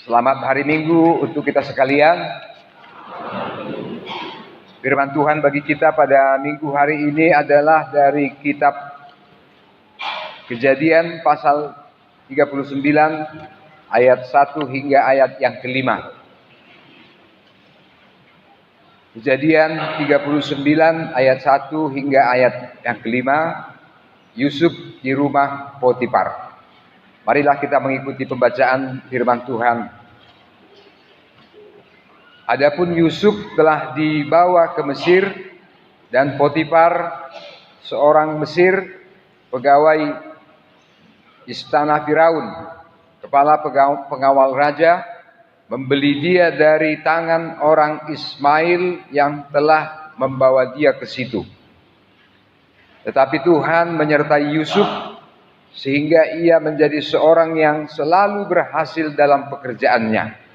Selamat hari Minggu untuk kita sekalian. Firman Tuhan bagi kita pada minggu hari ini adalah dari kitab Kejadian pasal 39 ayat 1 hingga ayat yang kelima. Kejadian 39 ayat 1 hingga ayat yang kelima. Yusuf di rumah Potifar. Marilah kita mengikuti pembacaan firman Tuhan. Adapun Yusuf telah dibawa ke Mesir, dan Potifar, seorang Mesir, pegawai istana Firaun, kepala pengawal raja, membeli dia dari tangan orang Ismail yang telah membawa dia ke situ. Tetapi Tuhan menyertai Yusuf sehingga ia menjadi seorang yang selalu berhasil dalam pekerjaannya.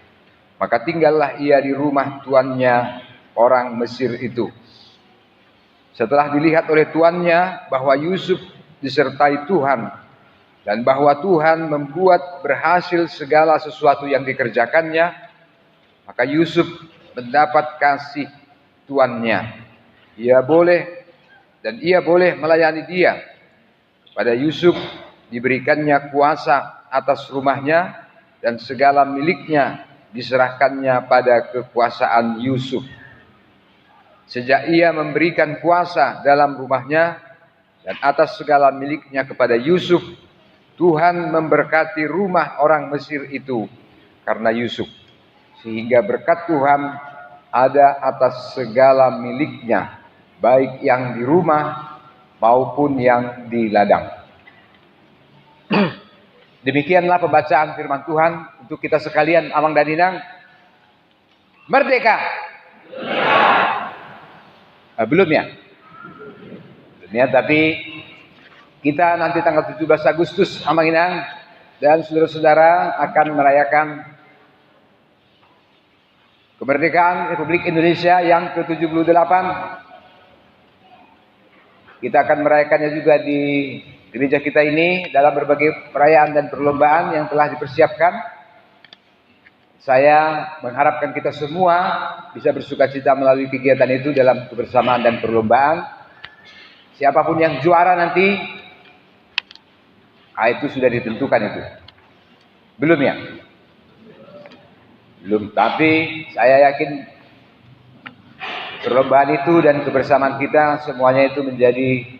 Maka tinggallah ia di rumah tuannya orang Mesir itu. Setelah dilihat oleh tuannya bahwa Yusuf disertai Tuhan dan bahwa Tuhan membuat berhasil segala sesuatu yang dikerjakannya, maka Yusuf mendapat kasih tuannya. Ia boleh melayani dia. Pada Yusuf diberikannya kuasa atas rumahnya, dan segala miliknya diserahkannya pada kekuasaan Yusuf. Sejak ia memberikan kuasa dalam rumahnya dan atas segala miliknya kepada Yusuf, Tuhan memberkati rumah orang Mesir itu karena Yusuf, sehingga berkat Tuhan ada atas segala miliknya, baik yang di rumah maupun yang di ladang. Demikianlah pembacaan firman Tuhan untuk kita sekalian. Amang dan Inang, merdeka. Belum ya? Tapi kita nanti tanggal 17 Agustus, Amang Inang dan saudara-saudara akan merayakan kemerdekaan Republik Indonesia yang ke-78. Kita akan merayakannya juga di gereja kita ini dalam berbagai perayaan dan perlombaan yang telah dipersiapkan. Saya mengharapkan kita semua bisa bersukacita melalui kegiatan itu dalam kebersamaan dan perlombaan. Siapapun yang juara nanti, itu sudah ditentukan itu. Belum ya? Belum, tapi saya yakin perlombaan itu dan kebersamaan kita semuanya itu menjadi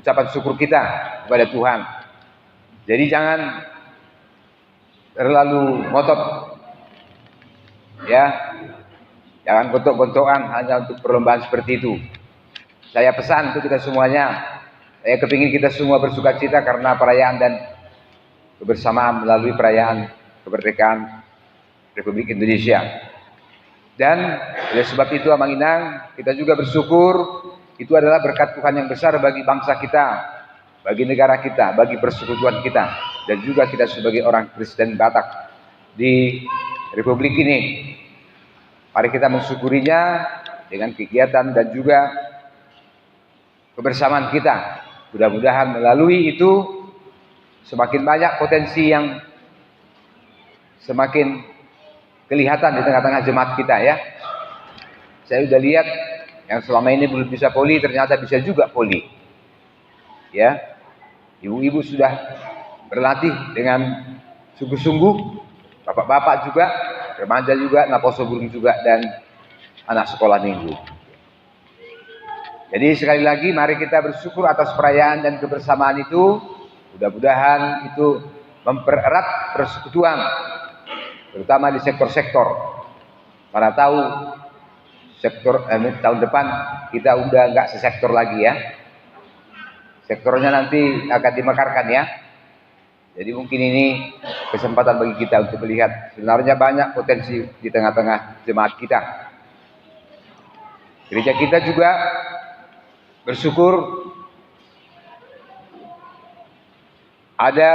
ucapan syukur kita kepada Tuhan. Jadi jangan terlalu ngotot, ya, jangan gontok-gontokan hanya untuk perlombaan seperti itu. Saya pesan untuk kita semuanya, saya kepingin kita semua bersukacita karena perayaan dan kebersamaan melalui perayaan kemerdekaan Republik Indonesia. Dan oleh sebab itu, Amang Inang, kita juga bersyukur. Itu adalah berkat Tuhan yang besar bagi bangsa kita, bagi negara kita, bagi persekutuan kita, dan juga kita sebagai orang Kristen Batak di Republik ini. Mari kita mensyukurinya dengan kegiatan dan juga kebersamaan kita. Mudah-mudahan melalui itu semakin banyak potensi yang semakin kelihatan di tengah-tengah jemaat kita, ya. Saya sudah lihat yang selama ini belum bisa poli, ternyata bisa juga poli. Ya, ibu-ibu sudah berlatih dengan sungguh-sungguh, bapak-bapak juga, remaja juga, naposo burung juga, dan anak sekolah minggu. Jadi sekali lagi mari kita bersyukur atas perayaan dan kebersamaan itu. Mudah-mudahan itu mempererat persekutuan, terutama di sektor-sektor. Mana tahu sektor tahun depan kita udah nggak sesektor lagi, ya. Sektornya nanti akan dimekarkan, ya. Jadi mungkin ini kesempatan bagi kita untuk melihat sebenarnya banyak potensi di tengah-tengah jemaat kita. Gereja kita juga bersyukur ada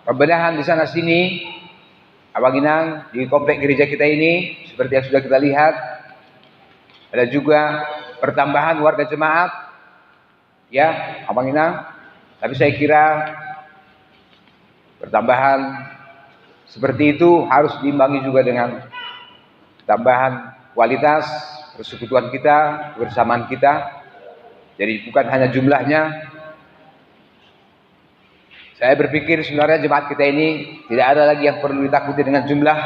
pembenahan di sana sini, Abang Inang, di komplek gereja kita ini, seperti yang sudah kita lihat. Ada juga pertambahan warga jemaat, ya, Abang Inang. Tapi saya kira pertambahan Seperti itu harus diimbangi juga dengan tambahan kualitas persekutuan kita, kebersamaan kita. Jadi bukan hanya jumlahnya. Saya berpikir sebenarnya jemaat kita ini tidak ada lagi yang perlu ditakuti dengan jumlah,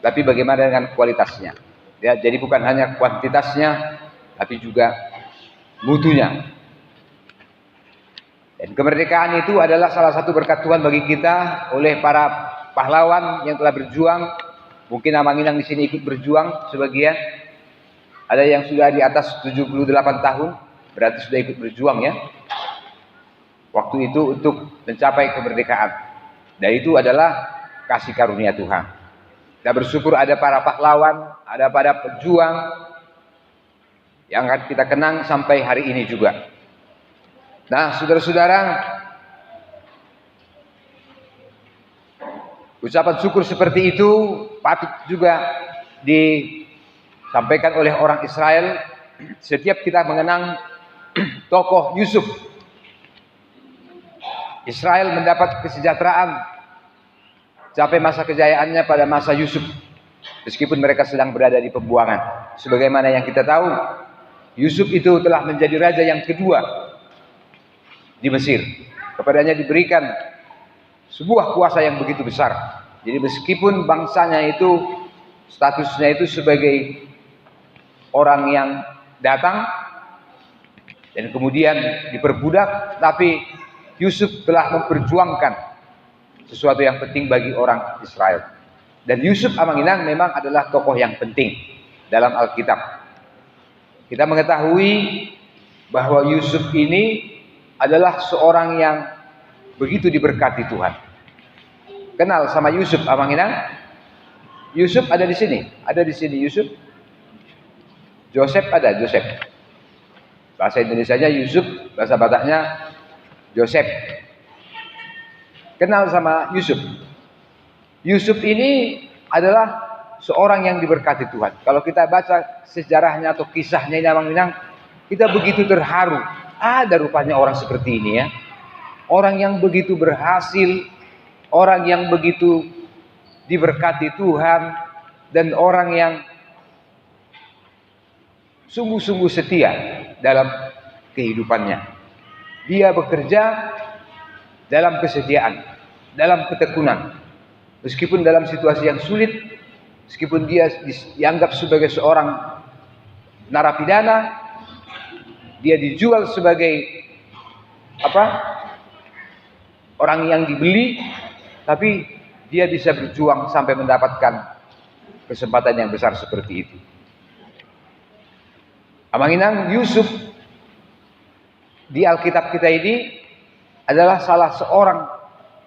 tapi bagaimana dengan kualitasnya. Ya, jadi bukan hanya kuantitasnya, tapi juga mutunya. Dan kemerdekaan itu adalah salah satu berkat Tuhan bagi kita oleh para pahlawan yang telah berjuang. Mungkin Amanginang di sini ikut berjuang sebagian. Ada yang sudah di atas 78 tahun, berarti sudah ikut berjuang ya. Waktu itu untuk mencapai kemerdekaan. Dan itu adalah kasih karunia Tuhan. Kita bersyukur ada para pahlawan, ada para pejuang yang akan kita kenang sampai hari ini juga. Nah, saudara-saudara, ucapan syukur seperti itu patut juga disampaikan oleh orang Israel setiap kita mengenang tokoh Yusuf. Israel mendapat kesejahteraan sampai masa kejayaannya pada masa Yusuf, meskipun mereka sedang berada di pembuangan. Sebagaimana yang kita tahu, Yusuf itu telah menjadi raja yang kedua di Mesir. Kepadanya diberikan sebuah kuasa yang begitu besar. Jadi meskipun bangsanya itu statusnya itu sebagai orang yang datang dan kemudian diperbudak, tapi Yusuf telah memperjuangkan sesuatu yang penting bagi orang Israel. Dan Yusuf Amanginang memang adalah tokoh yang penting dalam Alkitab. Kita mengetahui bahwa Yusuf ini adalah seorang yang begitu diberkati Tuhan. Kenal sama Yusuf Amanginang? Yusuf ada di sini, Yusuf. Joseph ada, Joseph. Bahasa Indonesianya Yusuf, bahasa Bataknya Joseph. Kenal sama Yusuf. Yusuf ini adalah seorang yang diberkati Tuhan. Kalau kita baca sejarahnya atau kisahnya ini Amanginang, kita begitu terharu. Ada rupanya orang seperti ini ya. Orang yang begitu berhasil, orang yang begitu diberkati Tuhan, dan orang yang sungguh-sungguh setia dalam kehidupannya. Dia bekerja dalam kesetiaan, dalam ketekunan. Meskipun dalam situasi yang sulit, meskipun dia dianggap sebagai seorang narapidana, dia dijual sebagai orang yang dibeli, tapi dia bisa berjuang sampai mendapatkan kesempatan yang besar seperti itu. Amanginang Yusuf di Alkitab kita ini adalah salah seorang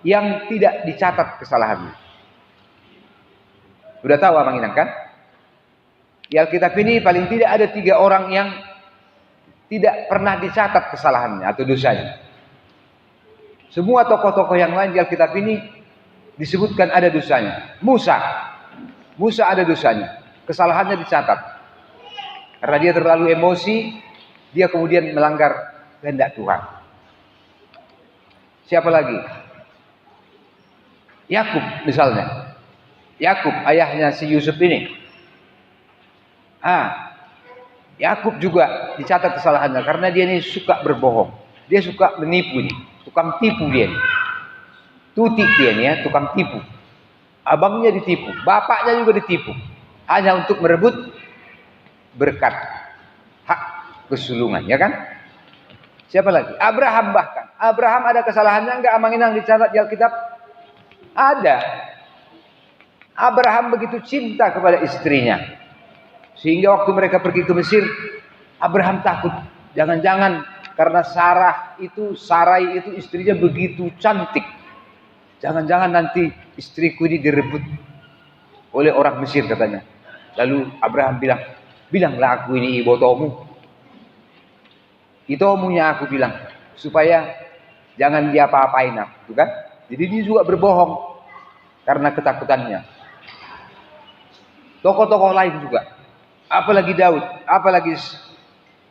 yang tidak dicatat kesalahannya. Sudah tahu Amanginang kan? Di Alkitab ini paling tidak ada 3 orang yang tidak pernah dicatat kesalahannya atau dosanya. Semua tokoh-tokoh yang lain di Alkitab ini disebutkan ada dosanya. Musa ada dosanya, kesalahannya dicatat. Karena dia terlalu emosi, dia kemudian melanggar kehendak Tuhan. Siapa lagi? Yakub misalnya. Yakub ayahnya si Yusuf ini. Yakub juga dicatat kesalahannya karena dia ini suka berbohong. Dia suka menipu nih, tukang tipu dia nih. Tutik dia nih ya, tukang tipu. Abangnya ditipu, bapaknya juga ditipu. Hanya untuk merebut berkat, hak kesulungan, ya kan? Siapa lagi? Abraham bahkan. Abraham ada kesalahannya enggak Amanginang dicatat di Alkitab? Ada. Abraham begitu cinta kepada istrinya. Sehingga waktu mereka pergi ke Mesir, Abraham takut. Jangan-jangan karena Sarai itu istrinya begitu cantik. Jangan-jangan nanti istriku ini direbut oleh orang Mesir katanya. Lalu Abraham bilang, bilanglah aku ini ibotomu. Itomunya aku bilang, supaya jangan dia apa-apain aku, kan? Jadi dia juga berbohong karena ketakutannya. Tokoh-tokoh lain juga, apalagi Daud, apalagi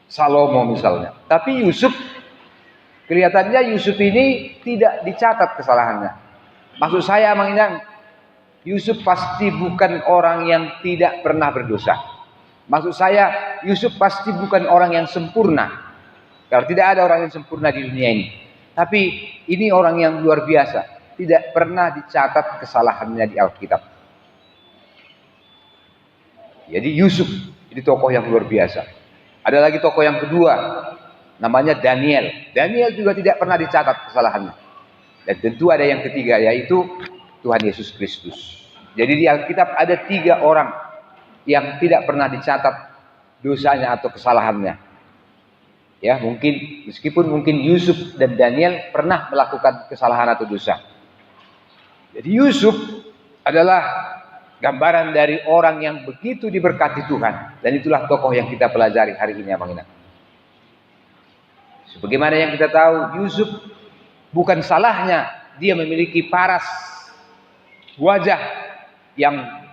Salomo misalnya. Tapi Yusuf, kelihatannya Yusuf ini tidak dicatat kesalahannya. Maksud saya Mang Inang, Yusuf pasti bukan orang yang tidak pernah berdosa. Maksud saya, Yusuf pasti bukan orang yang sempurna. Kalau tidak ada orang yang sempurna di dunia ini. Tapi ini orang yang luar biasa. Tidak pernah dicatat kesalahannya di Alkitab. Jadi Yusuf, ini tokoh yang luar biasa. Ada lagi tokoh yang kedua, namanya Daniel. Daniel juga tidak pernah dicatat kesalahannya. Dan tentu ada yang ketiga, yaitu Tuhan Yesus Kristus. Jadi di Alkitab ada 3 orang yang tidak pernah dicatat dosanya atau kesalahannya. Ya, meskipun Yusuf dan Daniel pernah melakukan kesalahan atau dosa. Jadi Yusuf adalah gambaran dari orang yang begitu diberkati Tuhan. Dan itulah tokoh yang kita pelajari hari ini, Abang Inang. Sebagaimana yang kita tahu, Yusuf bukan salahnya dia memiliki paras wajah yang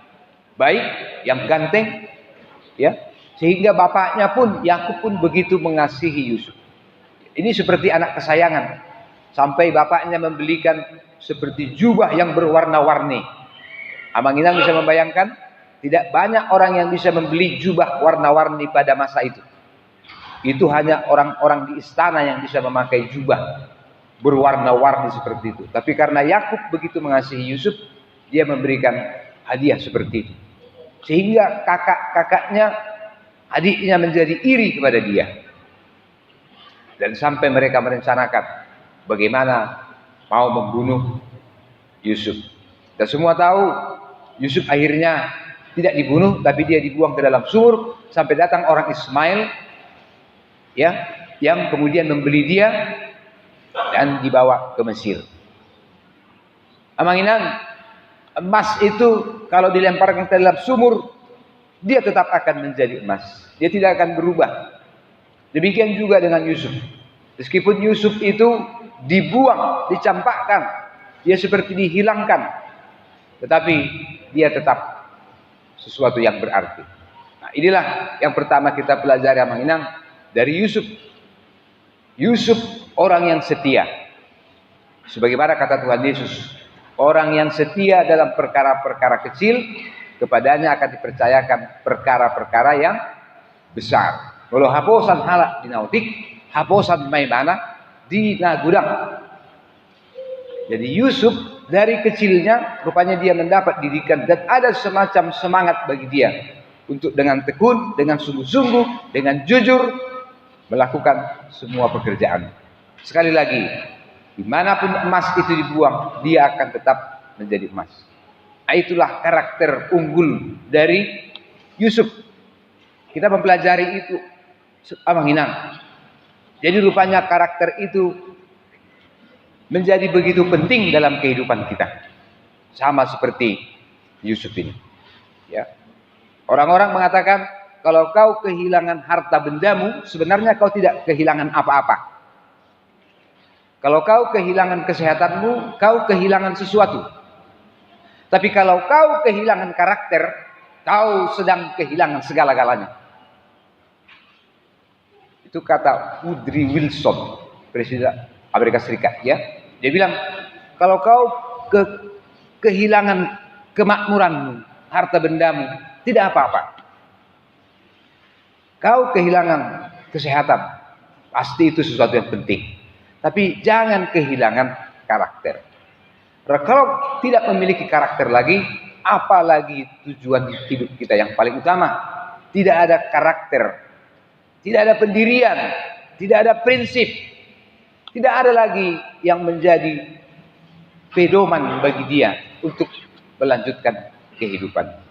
baik, yang ganteng, ya, sehingga bapaknya pun, Yakub pun begitu mengasihi Yusuf. Ini seperti anak kesayangan, sampai bapaknya membelikan seperti jubah yang berwarna-warni. Abang Inang bisa membayangkan, tidak banyak orang yang bisa membeli jubah warna-warni pada masa itu. Itu hanya orang-orang di istana yang bisa memakai jubah berwarna-warni seperti itu. Tapi karena Yakub begitu mengasihi Yusuf, dia memberikan hadiah seperti itu. Sehingga kakak-kakaknya, adiknya menjadi iri kepada dia. Dan sampai mereka merencanakan bagaimana mau membunuh Yusuf. Dan semua tahu Yusuf akhirnya tidak dibunuh, tapi dia dibuang ke dalam sumur sampai datang orang Ismail, ya, yang kemudian membeli dia dan dibawa ke Mesir. Amang Inang, emas itu kalau dilemparkan ke dalam sumur, dia tetap akan menjadi emas. Dia tidak akan berubah. Demikian juga dengan Yusuf. Meskipun Yusuf itu dibuang, dicampakkan, dia seperti dihilangkan, tetapi dia tetap sesuatu yang berarti. Nah, inilah yang pertama kita pelajari, Amang Inang, dari Yusuf. Yusuf orang yang setia. Sebagaimana kata Tuhan Yesus, orang yang setia dalam perkara-perkara kecil, kepadanya akan dipercayakan perkara-perkara yang besar. Walau haposan halak di nautik, haposan maimana di nagudang. Jadi Yusuf dari kecilnya rupanya dia mendapat didikan dan ada semacam semangat bagi dia untuk dengan tekun, dengan sungguh-sungguh, dengan jujur melakukan semua pekerjaan. Sekali lagi, dimanapun emas itu dibuang, dia akan tetap menjadi emas. Itulah karakter unggul dari Yusuf. Kita mempelajari itu, Abang Inang. Jadi rupanya karakter itu menjadi begitu penting dalam kehidupan kita. Sama seperti Yusuf ini. Ya. Orang-orang mengatakan, kalau kau kehilangan harta bendamu, sebenarnya kau tidak kehilangan apa-apa. Kalau kau kehilangan kesehatanmu, kau kehilangan sesuatu. Tapi kalau kau kehilangan karakter, kau sedang kehilangan segala-galanya. Itu kata Woodrow Wilson, Presiden Amerika Serikat, ya. Dia bilang, kalau kau kehilangan kemakmuranmu, harta bendamu, tidak apa-apa. Kau kehilangan kesehatan, pasti itu sesuatu yang penting. Tapi jangan kehilangan karakter. Kalau tidak memiliki karakter lagi, apalagi tujuan hidup kita yang paling utama. Tidak ada karakter, tidak ada pendirian, tidak ada prinsip, tidak ada lagi yang menjadi pedoman bagi dia untuk melanjutkan kehidupan.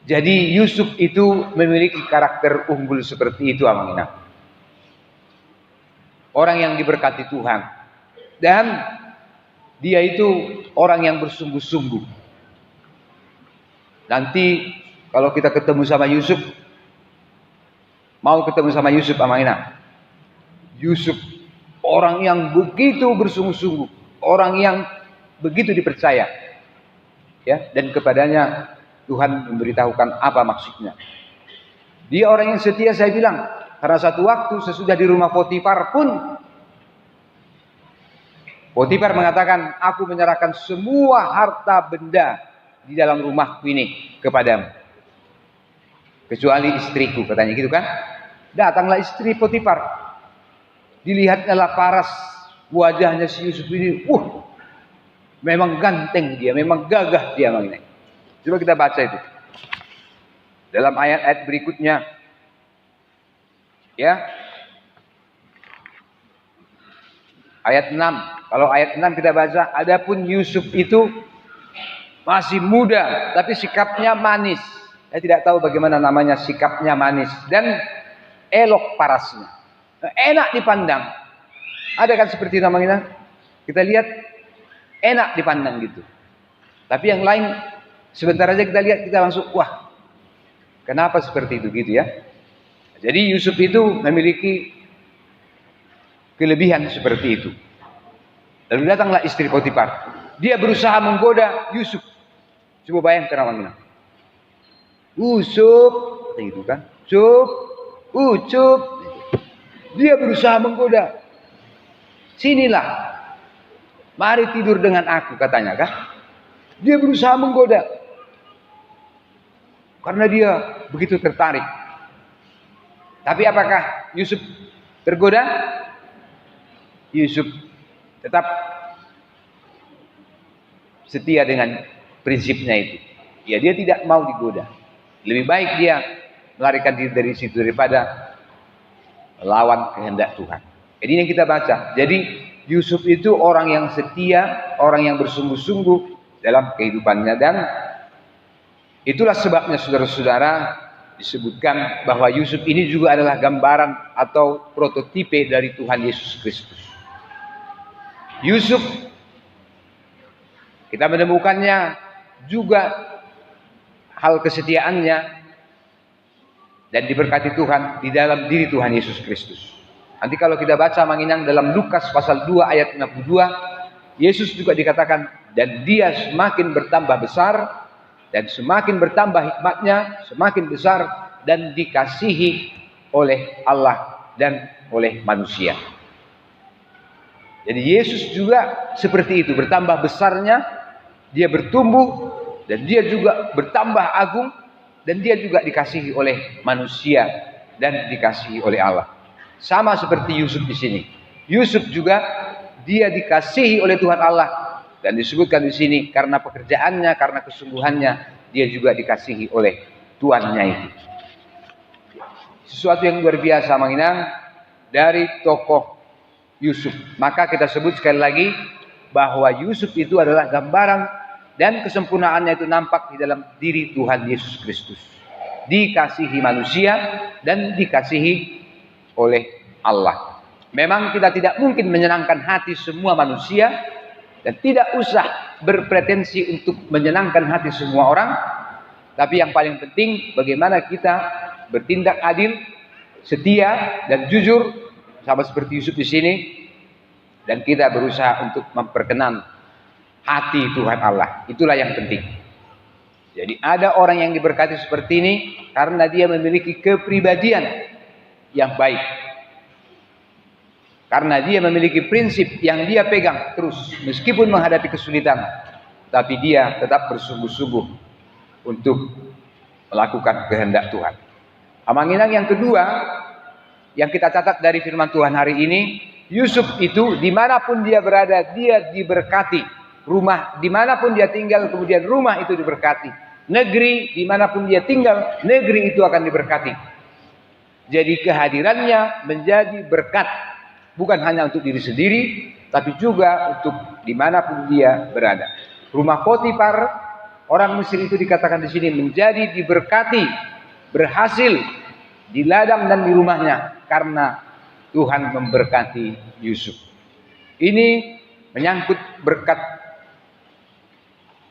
Jadi Yusuf itu memiliki karakter unggul seperti itu, Amang Inang. Orang yang diberkati Tuhan. Dan dia itu orang yang bersungguh-sungguh. Nanti kalau kita ketemu sama Yusuf, mau ketemu sama Yusuf, Amang Inang. Yusuf orang yang begitu bersungguh-sungguh, orang yang begitu dipercaya. Ya, dan kepadanya Tuhan memberitahukan apa maksudnya. Dia orang yang setia, saya bilang. Karena satu waktu sesudah di rumah Potifar pun Potifar mengatakan, aku menyerahkan semua harta benda di dalam rumahku ini kepadamu, kecuali istriku, katanya gitu kan. Datanglah istri Potifar, dilihatnya paras wajahnya si Yusuf ini, memang ganteng dia, memang gagah dia. Coba kita baca itu dalam ayat-ayat berikutnya, ya. Ayat 6. Kalau ayat 6 kita baca, adapun Yusuf itu masih muda, tapi sikapnya manis. Saya tidak tahu bagaimana namanya sikapnya manis dan elok parasnya. Enak dipandang. Ada kan seperti namanya? Kita lihat enak dipandang gitu. Tapi yang lain sebentar aja kita lihat, kita langsung wah. Kenapa seperti itu gitu ya? Jadi Yusuf itu memiliki kelebihan seperti itu. Lalu datanglah istri Potifar. Dia berusaha menggoda Yusuf. Coba bayangkan namanya. Yusuf, gitu kan? Yusuf. Dia berusaha menggoda. Sinilah, mari tidur dengan aku, katanya kan? Dia berusaha menggoda. Karena dia begitu tertarik. Tapi apakah Yusuf tergoda? Yusuf tetap setia dengan prinsipnya itu. Ya, dia tidak mau digoda. Lebih baik dia melarikan diri dari situ daripada melawan kehendak Tuhan. Jadi ini yang kita baca. Jadi Yusuf itu orang yang setia, orang yang bersungguh-sungguh dalam kehidupannya, dan itulah sebabnya saudara-saudara disebutkan bahwa Yusuf ini juga adalah gambaran atau prototipe dari Tuhan Yesus Kristus. Yusuf kita menemukannya juga hal kesetiaannya dan diberkati Tuhan di dalam diri Tuhan Yesus Kristus. Nanti kalau kita baca manginang dalam Lukas pasal 2 ayat 62, Yesus juga dikatakan, dan dia semakin bertambah besar dan semakin bertambah hikmatnya, semakin besar dan dikasihi oleh Allah dan oleh manusia. Jadi Yesus juga seperti itu, bertambah besarnya, dia bertumbuh dan dia juga bertambah agung, dan dia juga dikasihi oleh manusia dan dikasihi oleh Allah. Sama seperti Yusuf di sini. Yusuf juga dia dikasihi oleh Tuhan Allah, dan disebutkan di sini karena pekerjaannya, karena kesungguhannya, dia juga dikasihi oleh tuannya itu. Sesuatu yang luar biasa menginang dari tokoh Yusuf. Maka kita sebut sekali lagi bahwa Yusuf itu adalah gambaran dan kesempurnaannya itu nampak di dalam diri Tuhan Yesus Kristus. Dikasihi manusia dan dikasihi oleh Allah. Memang kita tidak mungkin menyenangkan hati semua manusia dan tidak usah berpretensi untuk menyenangkan hati semua orang. Tapi yang paling penting bagaimana kita bertindak adil, setia dan jujur, sama seperti Yusuf di sini, dan kita berusaha untuk memperkenan hati Tuhan Allah. Itulah yang penting. Jadi ada orang yang diberkati seperti ini karena dia memiliki kepribadian yang baik. Karena dia memiliki prinsip yang dia pegang terus meskipun menghadapi kesulitan, tapi dia tetap bersungguh-sungguh untuk melakukan kehendak Tuhan. Amanginang yang kedua yang kita catat dari firman Tuhan hari ini, Yusuf itu dimanapun dia berada, dia diberkati. Rumah dimanapun dia tinggal, kemudian rumah itu diberkati. Negeri dimanapun dia tinggal, negeri itu akan diberkati. Jadi kehadirannya menjadi berkat, bukan hanya untuk diri sendiri, tapi juga untuk dimanapun dia berada. Rumah Potifar, orang Mesir itu dikatakan di sini menjadi diberkati, berhasil di ladang dan di rumahnya karena Tuhan memberkati Yusuf. Ini menyangkut berkat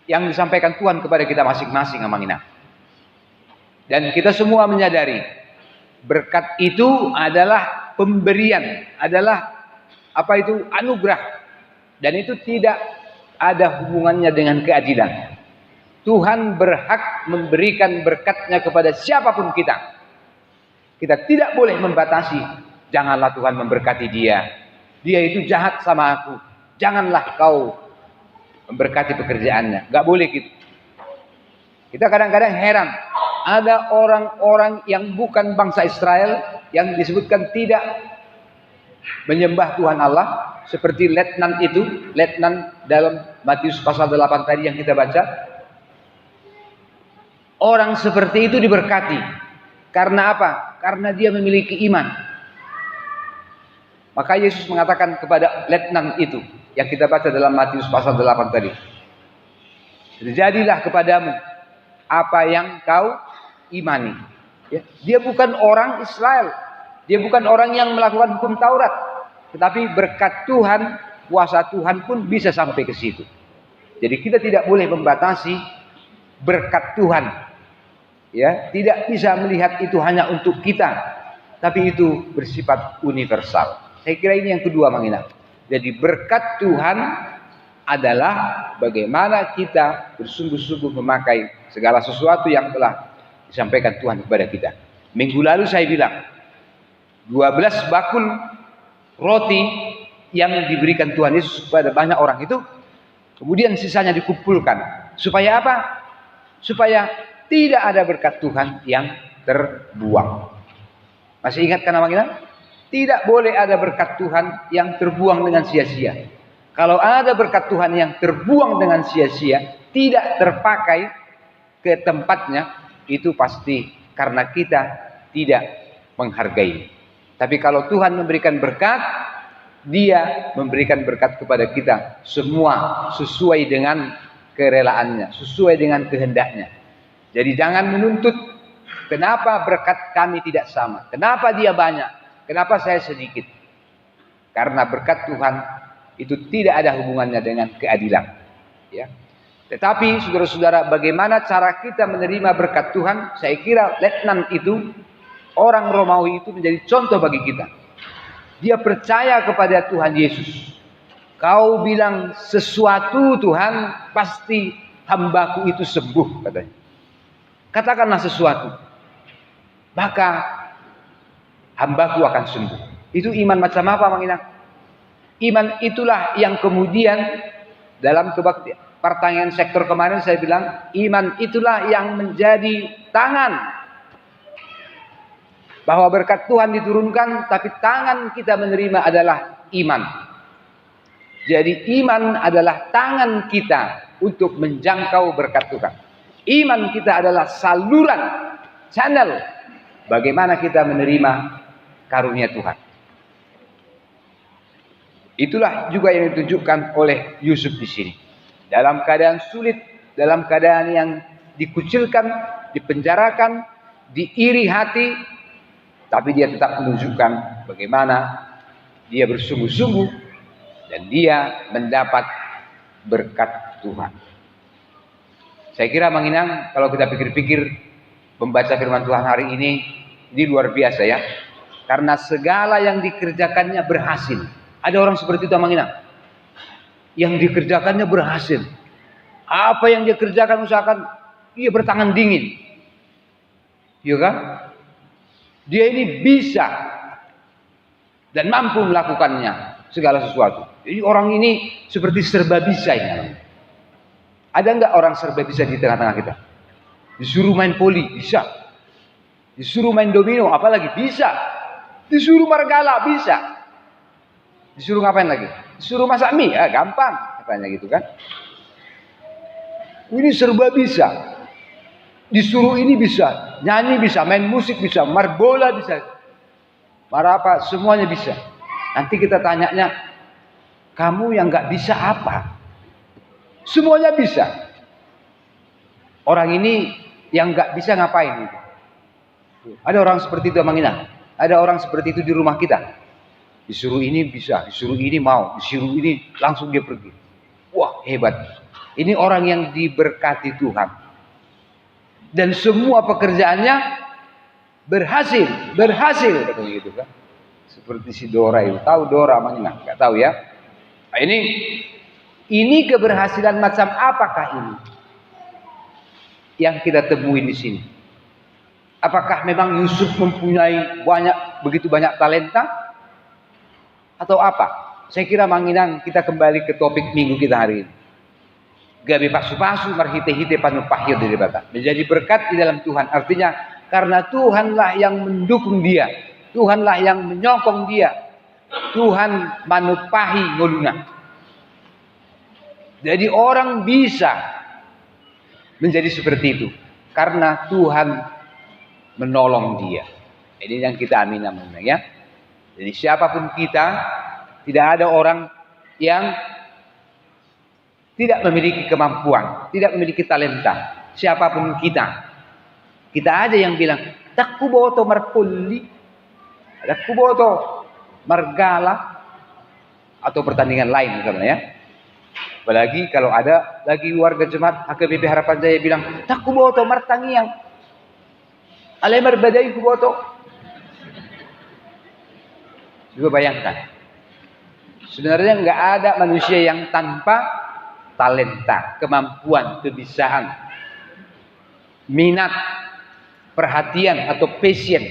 yang disampaikan Tuhan kepada kita masing-masing, amanginah. Dan kita semua menyadari berkat itu adalah pemberian, adalah apa itu? Anugerah. Dan itu tidak ada hubungannya dengan keadilan. Tuhan berhak memberikan berkatnya kepada siapapun kita. Kita tidak boleh membatasi. Janganlah Tuhan memberkati dia. Dia itu jahat sama aku. Janganlah kau memberkati pekerjaannya. Gak boleh gitu. Kita kadang-kadang heran. Ada orang-orang yang bukan bangsa Israel yang disebutkan tidak menyembah Tuhan Allah. Seperti letnan itu. Letnan dalam Matius pasal 8 tadi yang kita baca. Orang seperti itu diberkati. Karena apa? Karena dia memiliki iman. Maka Yesus mengatakan kepada letnan itu. Yang kita baca dalam Matius pasal 8 tadi. Terjadilah kepadamu apa yang kau imani. Ya, dia bukan orang Israel. Dia bukan orang yang melakukan hukum Taurat. Tetapi berkat Tuhan, kuasa Tuhan pun bisa sampai ke situ. Jadi kita tidak boleh membatasi berkat Tuhan. Ya, tidak bisa melihat itu hanya untuk kita. Tapi itu bersifat universal. Saya kira ini yang kedua, Mang Ina. Jadi berkat Tuhan adalah bagaimana kita bersungguh-sungguh memakai segala sesuatu yang telah disampaikan Tuhan kepada kita. Minggu lalu saya bilang 12 bakul roti yang diberikan Tuhan Yesus kepada banyak orang itu, kemudian sisanya dikumpulkan. Supaya apa? Supaya tidak ada berkat Tuhan yang terbuang. Masih ingat kan namanya? Tidak boleh ada berkat Tuhan yang terbuang dengan sia-sia. Kalau ada berkat Tuhan yang terbuang dengan sia-sia, tidak terpakai ke tempatnya, itu pasti karena kita tidak menghargai. Tapi kalau Tuhan memberikan berkat, Dia memberikan berkat kepada kita semua sesuai dengan kerelaannya, sesuai dengan kehendaknya. Jadi jangan menuntut kenapa berkat kami tidak sama, kenapa dia banyak, kenapa saya sedikit. Karena berkat Tuhan itu tidak ada hubungannya dengan keadilan. Ya. Tetapi saudara-saudara, bagaimana cara kita menerima berkat Tuhan? Saya kira letnan itu, orang Romawi itu menjadi contoh bagi kita. Dia percaya kepada Tuhan Yesus. Kau bilang sesuatu Tuhan, pasti hambaku itu sembuh, katanya. Katakanlah sesuatu, maka hambaku akan sembuh. Itu iman macam apa, Mang Inang? Iman itulah yang kemudian dalam kebaktian pertanyaan sektor kemarin saya bilang, iman itulah yang menjadi tangan. Bahwa berkat Tuhan diturunkan, tapi tangan kita menerima adalah iman. Jadi iman adalah tangan kita untuk menjangkau berkat Tuhan. Iman kita adalah saluran, channel, bagaimana kita menerima karunia Tuhan. Itulah juga yang ditunjukkan oleh Yusuf di sini. Dalam keadaan sulit, dalam keadaan yang dikucilkan, dipenjarakan, diiri hati, tapi dia tetap menunjukkan bagaimana dia bersungguh-sungguh dan dia mendapat berkat Tuhan. Saya kira Mang Inang, kalau kita pikir-pikir membaca firman Tuhan hari ini luar biasa ya. Karena segala yang dikerjakannya berhasil. Ada orang seperti itu, Mang Inang, yang dikerjakannya berhasil. Apa yang dia kerjakan, usahakan dia bertangan dingin. Iya kan? Dia ini bisa dan mampu melakukannya segala sesuatu. Jadi orang ini seperti serba bisa ini. Ada enggak orang serba bisa di tengah-tengah kita? Disuruh main poli, bisa. Disuruh main domino, apalagi bisa. Disuruh margala, bisa. Disuruh ngapain lagi? Disuruh masak mie, gampang, katanya gitu kan. Ini serba bisa. Disuruh ini bisa, nyanyi bisa, main musik bisa, marbola bisa. Marah apa? Semuanya bisa. Nanti kita tanyanya, kamu yang nggak bisa apa? Semuanya bisa. Orang ini yang nggak bisa ngapain? Ada orang seperti itu, Mang Inang. Ada orang seperti itu di rumah kita. Disuruh ini bisa, disuruh ini mau, disuruh ini langsung dia pergi. Wah, hebat. Ini orang yang diberkati Tuhan. Dan semua pekerjaannya berhasil, katanya gitu kan. Seperti si Dora itu. Tahu Dora, Mang Inang? Enggak tahu ya. Nah, ini keberhasilan macam apakah ini yang kita temui di sini? Apakah memang Yusuf mempunyai begitu banyak talenta? Atau apa? saya kira manginang kita kembali ke topik minggu kita hari ini. Gabi pasu-pasu marhite-hite panu pahir dari bata. Menjadi berkat di dalam Tuhan. Artinya karena Tuhanlah yang mendukung dia. Tuhanlah yang menyokong dia. Tuhan manupahi ngoluna. Jadi orang bisa menjadi seperti itu. Karena Tuhan menolong dia. Ini yang kita amin ya. Jadi siapapun kita, tidak ada orang yang tidak memiliki kemampuan, tidak memiliki talenta. Siapapun kita. Kita aja yang bilang, tak kuboto markulli, tak kuboto margala, atau pertandingan lain misalnya ya. Apalagi kalau ada lagi warga jemaat HKBP Harapan Jaya bilang, tak kuboto martangiang, alemar badai kuboto. Juga bayangkan, sebenarnya nggak ada manusia yang tanpa talenta, kemampuan, kebisaan, minat, perhatian atau passion.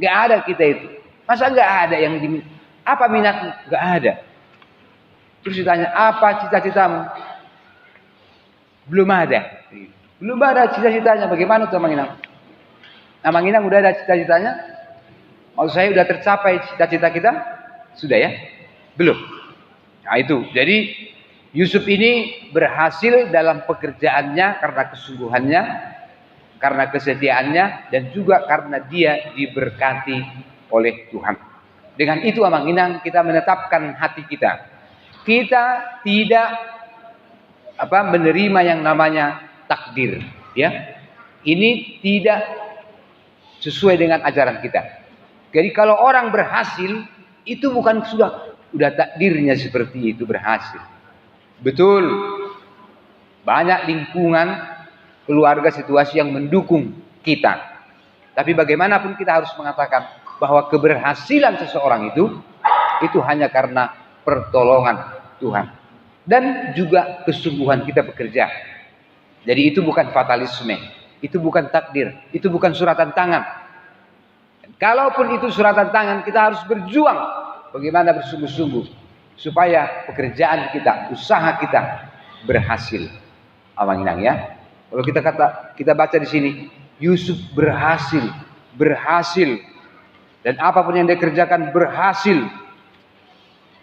Nggak ada kita itu. Masa nggak ada yang apa minatmu? Nggak ada. Terus ditanya, apa cita-citamu? Belum ada. Belum ada cita-citanya. Bagaimana tuh Manginang? Nah Manginang udah ada cita-citanya? Maksud saya udah tercapai cita-cita kita? Sudah ya? Belum. Nah itu. Jadi Yusuf ini berhasil dalam pekerjaannya karena kesungguhannya, karena kesetiaannya, dan juga karena dia diberkati oleh Tuhan. Dengan itu Manginang kita menetapkan hati kita. Kita tidak menerima yang namanya takdir, ya. Ini tidak sesuai dengan ajaran kita. Jadi kalau orang berhasil itu bukan sudah takdirnya seperti itu berhasil. Betul, banyak lingkungan, keluarga, situasi yang mendukung kita. Tapi bagaimanapun kita harus mengatakan bahwa keberhasilan seseorang itu hanya karena pertolongan Tuhan. Dan juga kesungguhan kita bekerja. Jadi itu bukan fatalisme, itu bukan takdir, itu bukan suratan tangan. Kalaupun itu suratan tangan, kita harus berjuang bagaimana bersungguh-sungguh supaya pekerjaan kita, usaha kita berhasil. Amanginang ya. Kalau kita baca di sini, Yusuf berhasil, dan apapun yang dia kerjakan berhasil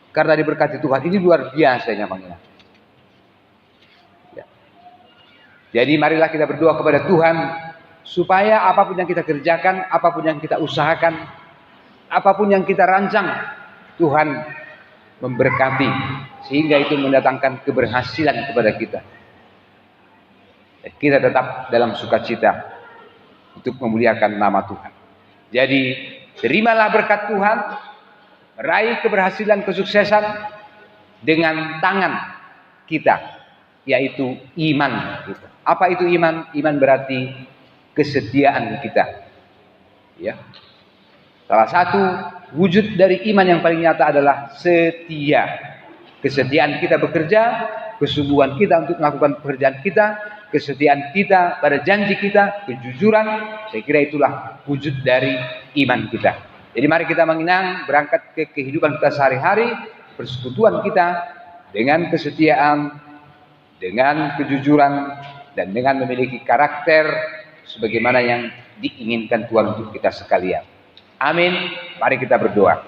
karena diberkati Tuhan. Ini luar biasanya Amanginang. Ya. Jadi marilah kita berdoa kepada Tuhan supaya apapun yang kita kerjakan, apapun yang kita usahakan, apapun yang kita rancang, Tuhan memberkati sehingga itu mendatangkan keberhasilan kepada kita. Dan kita tetap dalam sukacita untuk memuliakan nama Tuhan. Jadi terimalah berkat Tuhan, raih keberhasilan, kesuksesan dengan tangan kita, yaitu iman kita. Apa itu iman? Iman berarti kesetiaan kita. Ya. Salah satu wujud dari iman yang paling nyata adalah setia. Kesetiaan kita bekerja, kesungguhan kita untuk melakukan pekerjaan kita, kesetiaan kita pada janji kita, kejujuran. Saya kira itulah wujud dari iman kita. Jadi mari kita Manginang berangkat ke kehidupan kita sehari-hari, persekutuan kita dengan kesetiaan, dengan kejujuran, dan dengan memiliki karakter sebagaimana yang diinginkan Tuhan untuk kita sekalian. Amin. Mari kita berdoa.